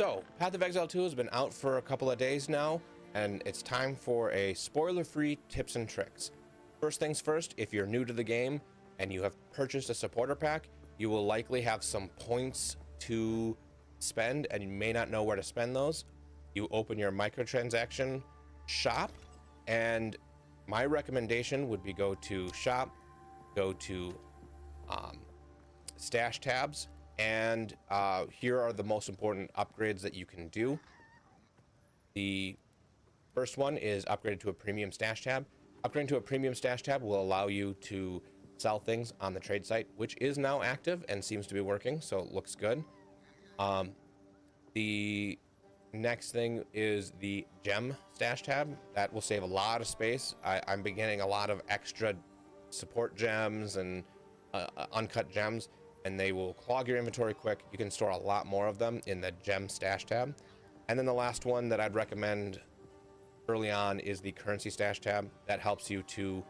So, Path of Exile 2 has been out for a couple of days now, and it's time for a spoiler-free tips and tricks. First things first, if you're new to the game and you have purchased a supporter pack, you will likely have some points to spend and you may not know where to spend those. You open your microtransaction shop, and my recommendation would be go to shop, go to stash tabs, and here are the most important upgrades that you can do. The first one is upgraded to a premium stash tab. Upgrading to a premium stash tab will allow you to sell things on the trade site, which is now active and seems to be working, so it looks good. The next thing is the gem stash tab. That will save a lot of space. I'm beginning a lot of extra support gems and uncut gems, and they will clog your inventory quick. You can store a lot more of them in the gem stash tab. And then the last one that I'd recommend early on is the currency stash tab. That helps you to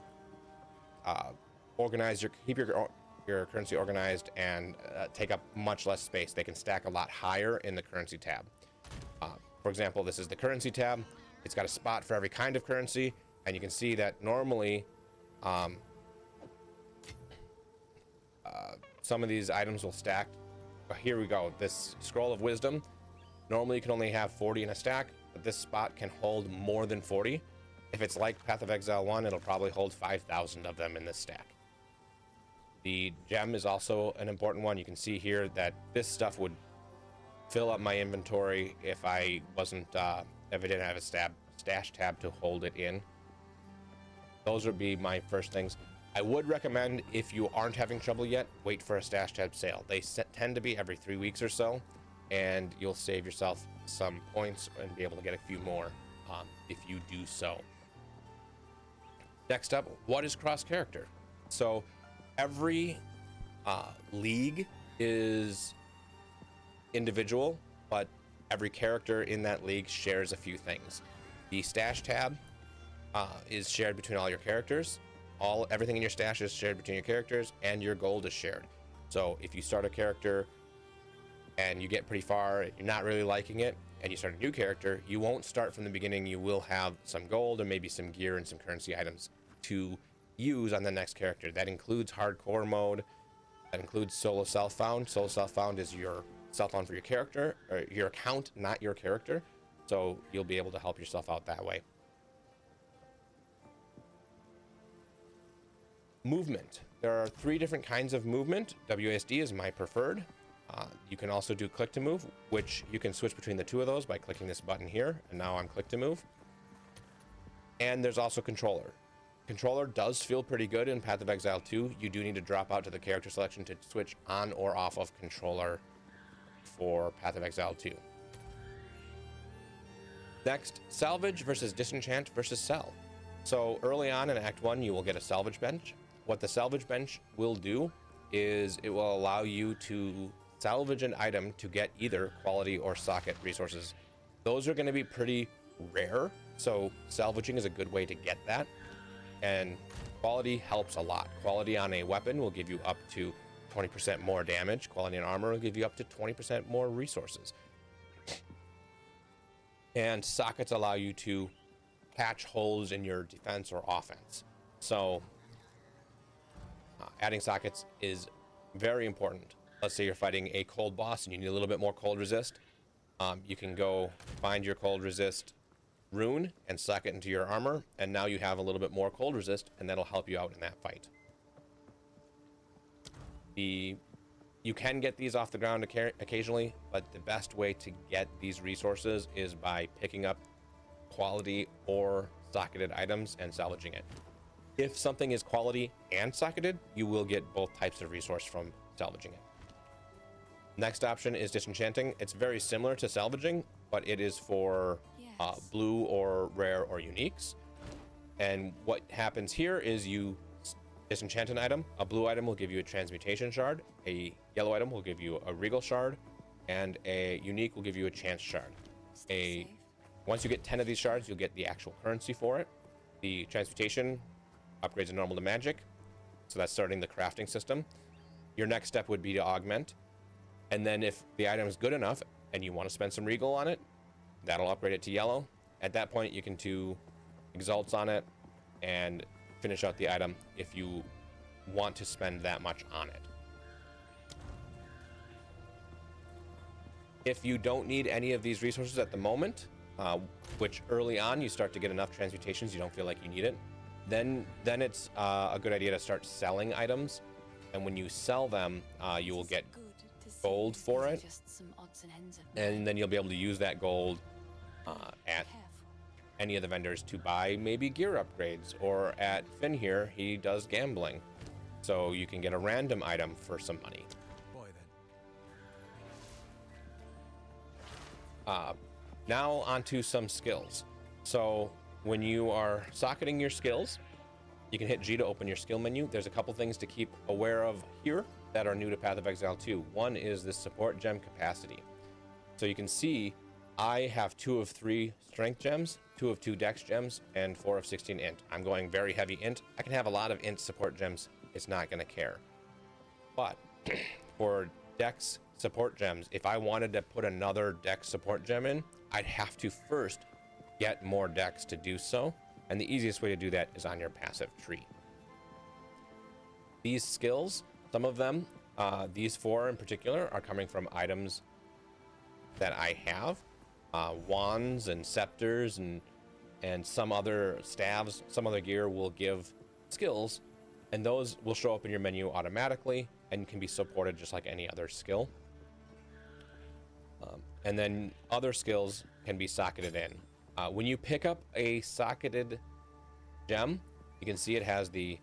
keep your currency organized and take up much less space. They can stack a lot higher in the currency tab. For example, this is the currency tab. It's got a spot for every kind of currency, and you can see that normally some of these items will stack. Here we go. This scroll of wisdom. Normally you can only have 40 in a stack, but this spot can hold more than 40. If it's like Path of Exile 1, it'll probably hold 5,000 of them in this stack. The gem is also an important one. You can see here that this stuff would fill up my inventory if I didn't have a stash tab to hold it in. Those would be my first things. I would recommend, if you aren't having trouble yet, wait for a stash tab sale. They tend to be every 3 weeks or so, and you'll save yourself some points and be able to get a few more if you do so. Next up, what is cross character? So every league is individual, but every character in that league shares a few things. The stash tab is shared between all your characters. Everything in your stash is shared between your characters, and your gold is shared. So if you start a character and you get pretty far, you're not really liking it, and you start a new character, you won't start from the beginning. You will have some gold and maybe some gear and some currency items to use on the next character. That includes hardcore mode. That includes solo self-found. Solo self-found is your self-found for your character, or your account, not your character. So you'll be able to help yourself out that way. Movement. There are 3 different kinds of movement. WASD is my preferred. You can also do click to move, which you can switch between the 2 of those by clicking this button here, and now I'm click to move. And there's also controller. Controller does feel pretty good in Path of Exile 2. You do need to drop out to the character selection to switch on or off of controller for Path of Exile 2. Next, salvage versus disenchant versus sell. So early on in Act 1, you will get a salvage bench. What the salvage bench will do is it will allow you to salvage an item to get either quality or socket resources. Those are going to be pretty rare, so salvaging is a good way to get that. And quality helps a lot. Quality on a weapon will give you up to 20% more damage. Quality on armor will give you up to 20% more resources. And sockets allow you to patch holes in your defense or offense. So adding sockets is very important. Let's say you're fighting a cold boss and you need a little bit more cold resist. You can go find your cold resist rune and sock it into your armor, and now you have a little bit more cold resist, and that'll help you out in that fight. You can get these off the ground occasionally, but the best way to get these resources is by picking up quality or socketed items and salvaging it. If something is quality and socketed, you will get both types of resource from salvaging it. Next option is disenchanting. It's very similar to salvaging, but it is for blue or rare or uniques. And what happens here is you disenchant an item. A blue item will give you a transmutation shard, a yellow item will give you a regal shard, and a unique will give you a chance shard. Once you get 10 of these shards, you'll get the actual currency for it. The transmutation upgrades a normal to magic, so that's starting the crafting system. Your next step would be to augment, and then if the item is good enough, and you want to spend some regal on it, that'll upgrade it to yellow. At that point, you can do exalts on it and finish out the item if you want to spend that much on it. If you don't need any of these resources at the moment, which early on you start to get enough transmutations you don't feel like you need it, then it's a good idea to start selling items, and when you sell them, you will get gold for it, and then you'll be able to use that gold at any of the vendors to buy maybe gear upgrades, or at Finn here, he does gambling, so you can get a random item for some money. Now onto some skills. So when you are socketing your skills, you can hit G to open your skill menu. There's a couple things to keep aware of here that are new to Path of Exile 2. One is the support gem capacity. So you can see I have 2 of 3 strength gems, 2 of 2 dex gems, and 4 of 16 int. I'm going very heavy int. I can have a lot of int support gems. It's not going to care. But for dex support gems, if I wanted to put another dex support gem in, I'd have to first get more dex to do so. And the easiest way to do that is on your passive tree. These skills, some of them, these 4 in particular, are coming from items that I have. Wands and scepters and some other staves, some other gear will give skills, and those will show up in your menu automatically and can be supported just like any other skill. And then other skills can be socketed in. When you pick up a socketed gem, you can see it has the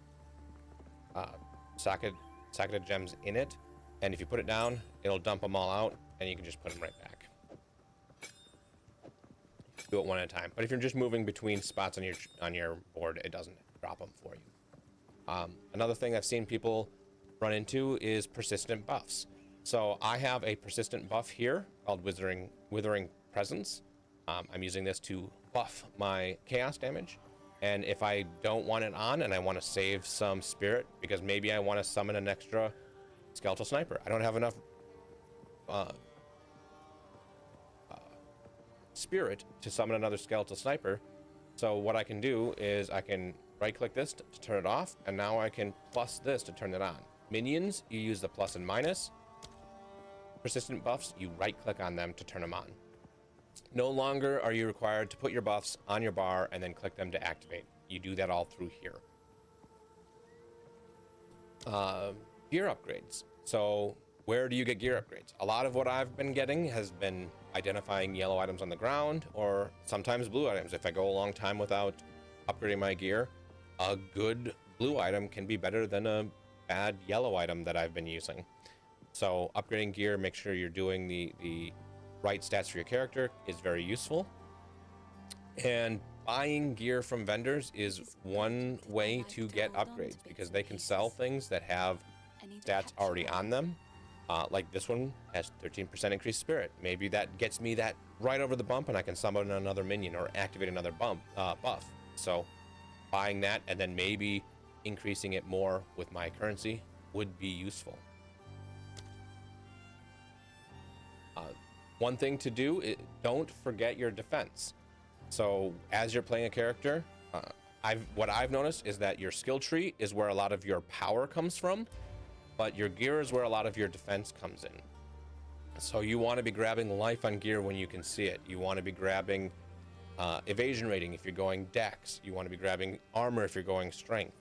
socketed gems in it, and if you put it down, it'll dump them all out, and you can just put them right back. Do it one at a time. But if you're just moving between spots on your board, it doesn't drop them for you. Another thing I've seen people run into is persistent buffs. So I have a persistent buff here called Withering Presence. I'm using this to buff my chaos damage. And if I don't want it on and I want to save some spirit, because maybe I want to summon an extra skeletal sniper, I don't have enough spirit to summon another skeletal sniper. So what I can do is I can right click this to turn it off, and now I can plus this to turn it on. Minions, you use the plus and minus. Persistent buffs, you right click on them to turn them on. No longer are you required to put your buffs on your bar and then click them to activate. You do that all through here. Gear upgrades. So where do you get gear upgrades? A lot of what I've been getting has been identifying yellow items on the ground, or sometimes blue items. If I go a long time without upgrading my gear, a good blue item can be better than a bad yellow item that I've been using. So upgrading gear, make sure you're doing the right stats for your character is very useful. And buying gear from vendors is one way to get upgrades, because they can sell things that have stats already on them. Like this one has 13% increased spirit. Maybe that gets me that right over the bump and I can summon another minion or activate another buff. So buying that and then maybe increasing it more with my currency would be useful. One thing to do is don't forget your defense. So as you're playing a character, what I've noticed is that your skill tree is where a lot of your power comes from, but your gear is where a lot of your defense comes in. So you want to be grabbing life on gear when you can see it. You want to be grabbing evasion rating if you're going dex. You want to be grabbing armor if you're going strength.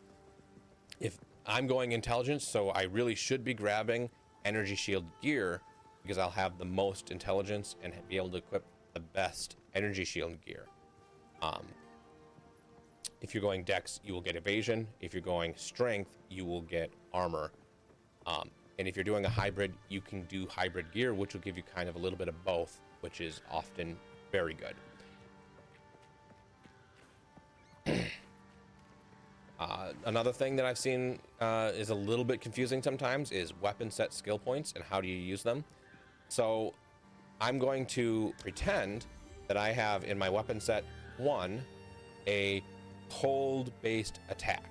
If I'm going intelligence, so I really should be grabbing energy shield gear, because I'll have the most intelligence and be able to equip the best energy shield gear. If you're going dex, you will get evasion. If you're going strength, you will get armor. And if you're doing a hybrid, you can do hybrid gear, which will give you kind of a little bit of both, which is often very good. Another thing that I've seen is a little bit confusing sometimes is weapon set skill points and how do you use them. So I'm going to pretend that I have in my weapon set 1 a cold based attack,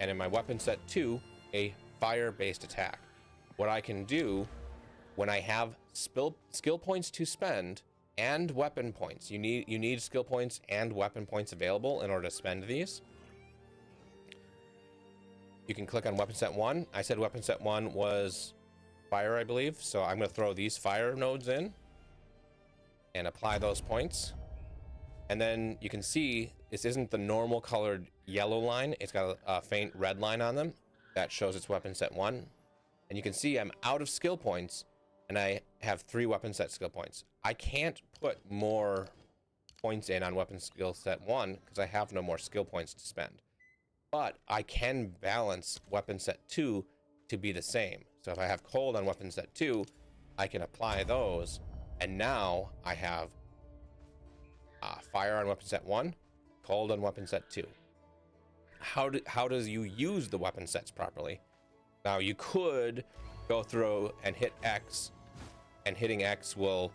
and in my weapon set 2 a fire based attack. What I can do when I have skill points to spend and weapon points. You need skill points and weapon points available in order to spend these. You can click on weapon set 1. I said weapon set 1 was fire, I believe. So I'm going to throw these fire nodes in and apply those points. And then you can see this isn't the normal colored yellow line. It's got a faint red line on them. That shows it's weapon set 1. And you can see I'm out of skill points and I have 3 weapon set skill points. I can't put more points in on weapon skill set 1 because I have no more skill points to spend. But I can balance weapon set 2 to be the same. So if I have cold on weapon set 2, I can apply those. And now I have fire on weapon set 1, cold on weapon set 2. How does you use the weapon sets properly? Now you could go through and hit X, and hitting X will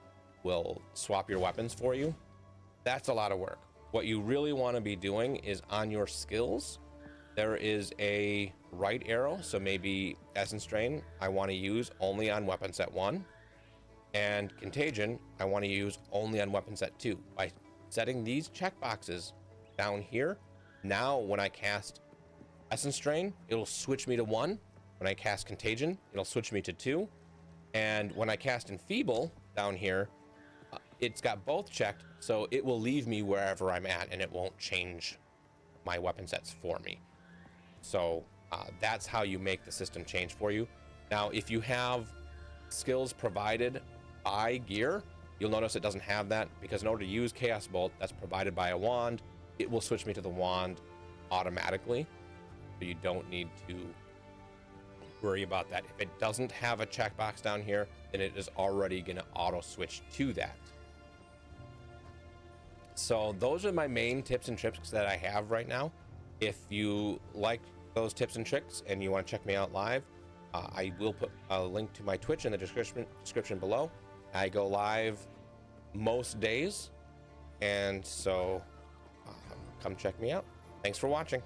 swap your weapons for you. That's a lot of work. What you really want to be doing is on your skills, there is a right arrow. So maybe Essence Drain I want to use only on weapon set 1, and Contagion I want to use only on weapon set 2. By setting these checkboxes down here, now when I cast Essence Drain, it'll switch me to 1. When I cast Contagion, it'll switch me to 2. And when I cast Enfeeble down here, it's got both checked, so it will leave me wherever I'm at and it won't change my weapon sets for me. So that's how you make the system change for you. Now, if you have skills provided by gear, you'll notice it doesn't have that, because in order to use Chaos Bolt that's provided by a wand, it will switch me to the wand automatically. So you don't need to worry about that. If it doesn't have a checkbox down here, then it is already going to auto switch to that. So those are my main tips and tricks that I have right now. If you like those tips and tricks and you want to check me out live, I will put a link to my Twitch in the description below. I go live most days, and so come check me out. Thanks for watching.